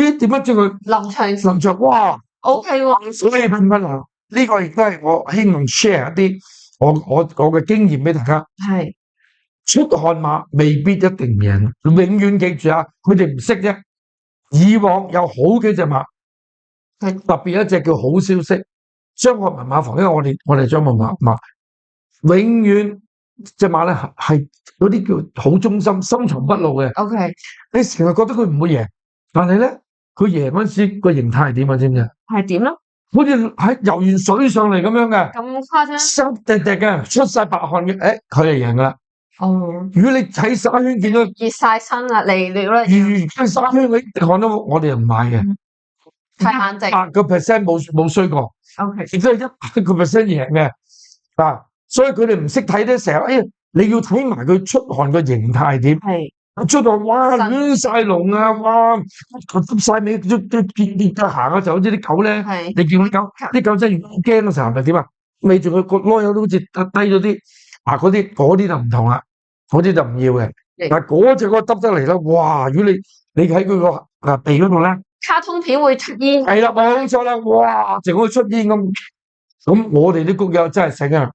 咦，點樣將佢臨場哇 OK 喎，所以噴噴啊！呢個亦都係我希望 share 一啲我嘅經驗俾大家。係出汗馬未必一定贏，永遠記住啊！佢哋唔識啫。以往有好幾隻馬，係特別一隻叫好消息，張學文馬房，因為我哋張學文馬，永遠隻馬咧係嗰啲叫好忠心、深藏不露嘅。 OK，你成日覺得佢唔會贏，但係咧佢贏嗰陣時個形態係點啊？知唔知？係點咧？好似喺游完水上嚟咁樣嘅，咁誇張？濕滴滴嘅，出晒白汗嘅，佢係贏噶啦。哦，如果你喺沙圈見到熱晒身啦，嚟料啦，喺沙圈嗰啲汗都我哋又唔買嘅，太冷靜。100%冇衰過， OK，亦都係100% 贏嘅。所以佢哋唔識睇咧，成日你要睇埋佢出汗個形態點。係出汗哇亂晒龍啊，哇執晒尾，都行嘅時候好似啲狗咧，係你見啲狗真係好驚嘅時候係咪點啊？尾住佢個囉柚都好似低咗啲，嗰啲就唔同啦，嗰啲就唔要嘅。但係嗰隻個耷得嚟啦，哇！如果你喺佢個鼻嗰度咧，卡通片會出煙。係啦，冇錯啦，哇！淨好似出煙咁。咁我哋啲谷友真係醒啊！